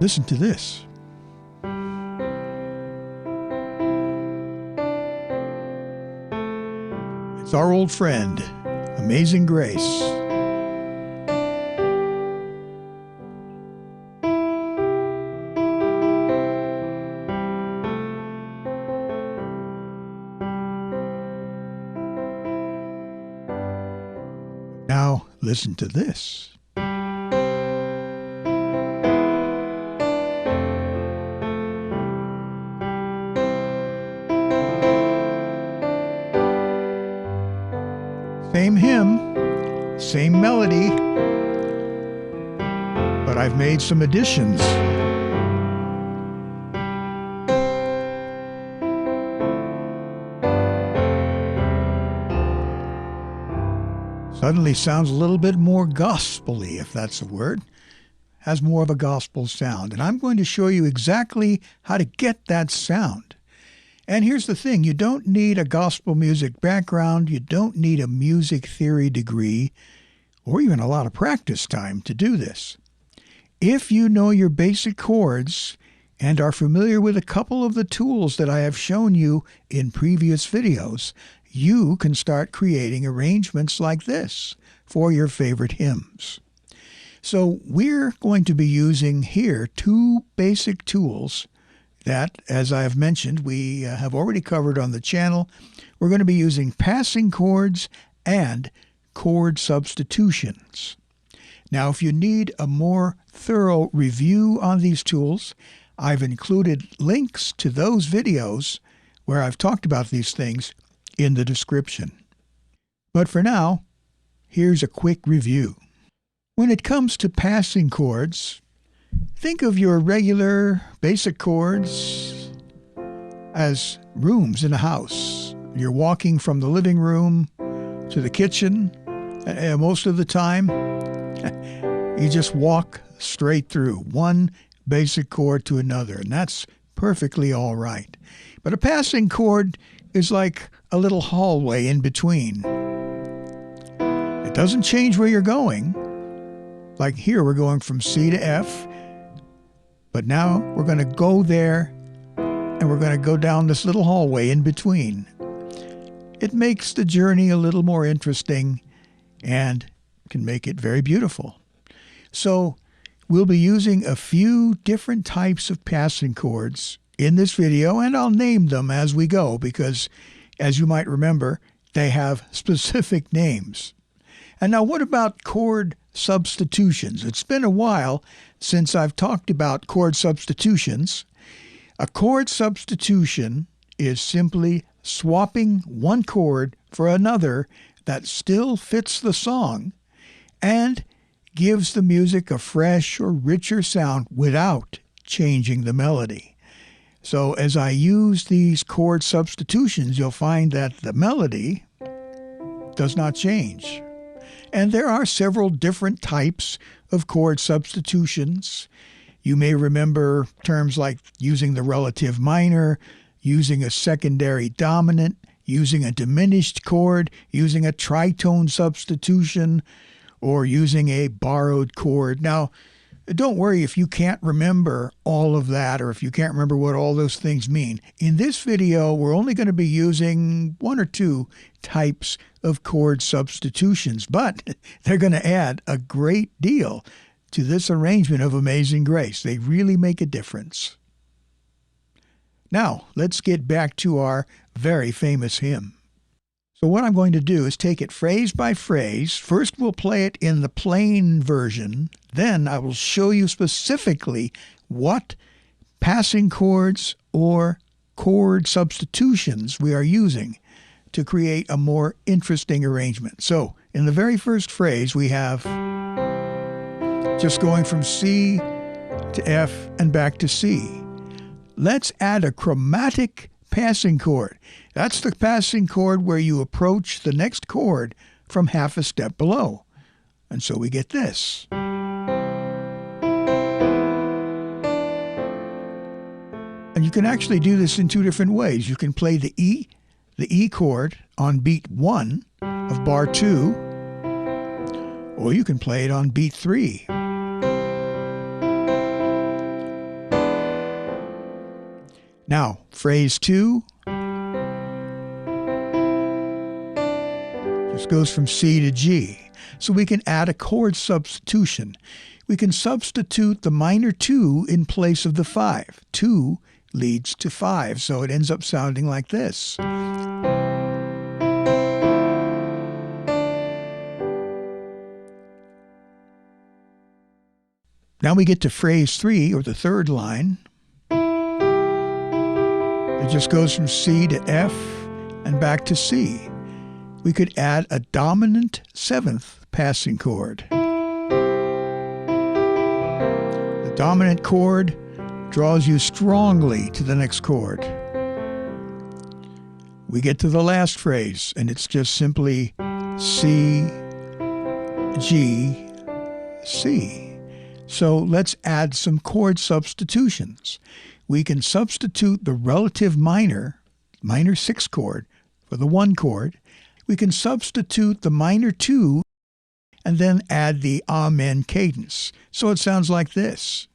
Listen to this. It's our old friend, Amazing Grace. Now, listen to this. Same hymn, same melody, but I've made some additions. Suddenly sounds a little bit more gospel-y, if that's a word. Has more of a gospel sound. And I'm going to show you exactly how to get that sound. And here's the thing, you don't need a gospel music background, you don't need a music theory degree, or even a lot of practice time to do this. If you know your basic chords and are familiar with a couple of the tools that I have shown you in previous videos, you can start creating arrangements like this for your favorite hymns. So we're going to be using here two basic tools that, as I have mentioned, we have already covered on the channel. We're going to be using passing chords and chord substitutions. Now, if you need a more thorough review on these tools, I've included links to those videos where I've talked about these things in the description. But for now, here's a quick review. When it comes to passing chords, think of your regular basic chords as rooms in a house. You're walking from the living room to the kitchen, and most of the time, you just walk straight through one basic chord to another, and that's perfectly all right. But a passing chord is like a little hallway in between. It doesn't change where you're going. Like here, we're going from C to F, but now we're going to go there, and we're going to go down this little hallway in between. It makes the journey a little more interesting and can make it very beautiful. So we'll be using a few different types of passing chords in this video, and I'll name them as we go because, as you might remember, they have specific names. And now what about chord substitutions? It's been a while since I've talked about chord substitutions. A chord substitution is simply swapping one chord for another that still fits the song and gives the music a fresh or richer sound without changing the melody. So as I use these chord substitutions, you'll find that the melody does not change. And there are several different types of chord substitutions. You may remember terms like using the relative minor, using a secondary dominant, using a diminished chord, using a tritone substitution, or using a borrowed chord. Now, don't worry if you can't remember all of that or if you can't remember what all those things mean. In this video, we're only going to be using one or two types of chord substitutions, but they're going to add a great deal to this arrangement of Amazing Grace. They really make a difference. Now, let's get back to our very famous hymn. So what I'm going to do is take it phrase by phrase. First, we'll play it in the plain version. Then I will show you specifically what passing chords or chord substitutions we are using to create a more interesting arrangement. So in the very first phrase, we have just going from C to F and back to C. Let's add a chromatic passing chord. That's the passing chord where you approach the next chord from half a step below. And so we get this. And you can actually do this in two different ways. You can play the E chord on beat 1 of bar 2, or you can play it on beat 3. Now, phrase 2 just goes from C to G. So we can add a chord substitution. We can substitute the minor 2 in place of the 5. 2 leads to 5, so it ends up sounding like this. Now we get to phrase 3, or the third line. It just goes from C to F and back to C. We could add a dominant 7th passing chord. The dominant chord draws you strongly to the next chord. We get to the last phrase, and it's just simply C, G, C. So let's add some chord substitutions. We can substitute the relative minor 6 chord for the 1 chord. We can substitute the minor 2 and then add the amen cadence. So it sounds like this.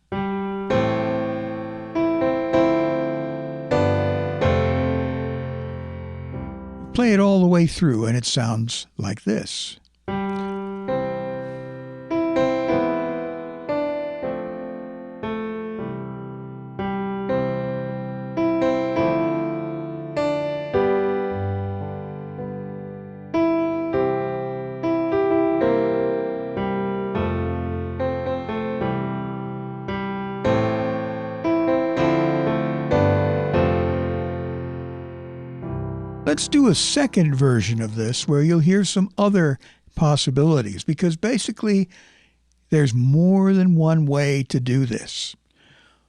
Play it all the way through and it sounds like this. Let's do a second version of this where you'll hear some other possibilities, because basically there's more than one way to do this.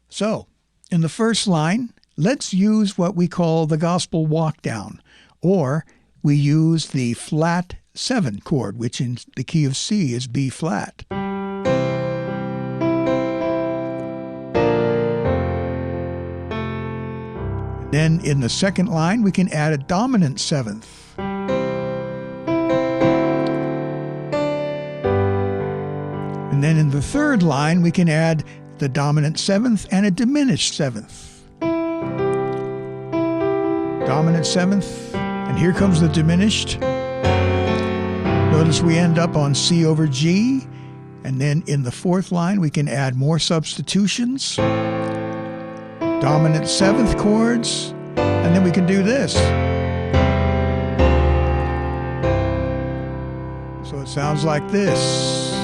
So in the first line, let's use what we call the gospel walk down, or we use the flat 7 chord, which in the key of C is B flat. Then in the second line, we can add a dominant 7th. And then in the third line, we can add the dominant 7th and a diminished 7th. Dominant 7th, and here comes the diminished. Notice we end up on C over G, and then in the fourth line, we can add more substitutions. Dominant 7th chords, and then we can do this. So it sounds like this.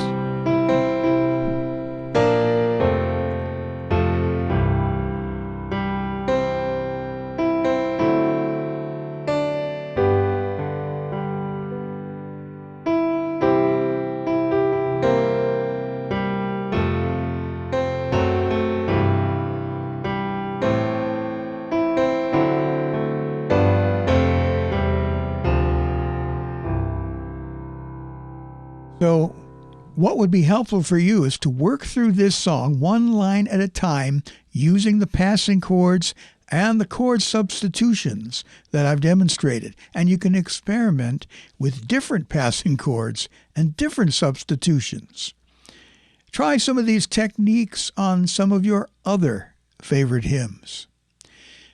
So what would be helpful for you is to work through this song one line at a time using the passing chords and the chord substitutions that I've demonstrated. And you can experiment with different passing chords and different substitutions. Try some of these techniques on some of your other favorite hymns.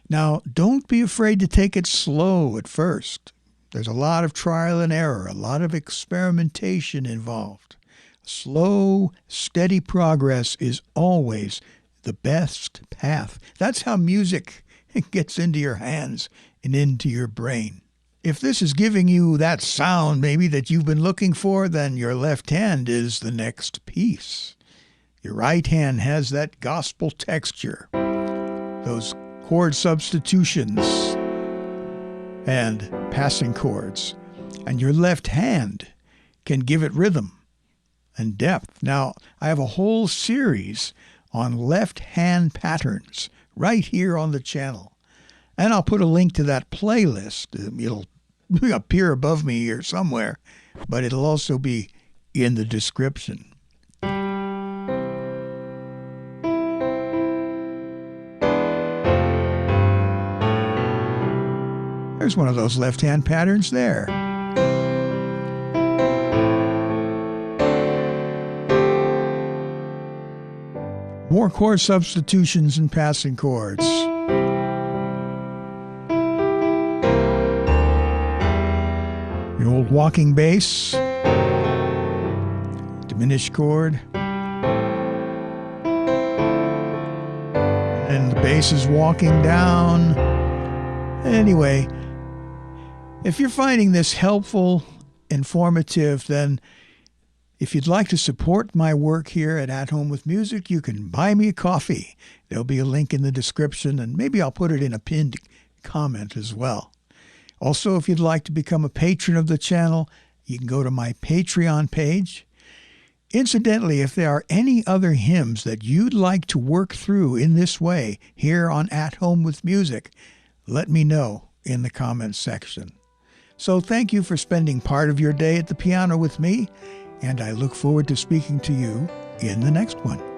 Now, don't be afraid to take it slow at first. There's a lot of trial and error, a lot of experimentation involved. Slow, steady progress is always the best path. That's how music gets into your hands and into your brain. If this is giving you that sound maybe that you've been looking for, then your left hand is the next piece. Your right hand has that gospel texture, those chord substitutions and passing chords, and your left hand can give it rhythm and depth. Now, I have a whole series on left hand patterns right here on the channel, and I'll put a link to that playlist. It'll appear above me here somewhere, but it'll also be in the description. There's one of those left-hand patterns there. More chord substitutions and passing chords. walking bass, diminished chord, and the bass is walking down. Anyway, if you're finding this helpful, informative, then if you'd like to support my work here at Home with Music, you can buy me a coffee. There'll be a link in the description, and maybe I'll put it in a pinned comment as well. Also, if you'd like to become a patron of the channel, you can go to my Patreon page. Incidentally, if there are any other hymns that you'd like to work through in this way here on At Home with Music, let me know in the comments section. So thank you for spending part of your day at the piano with me, and I look forward to speaking to you in the next one.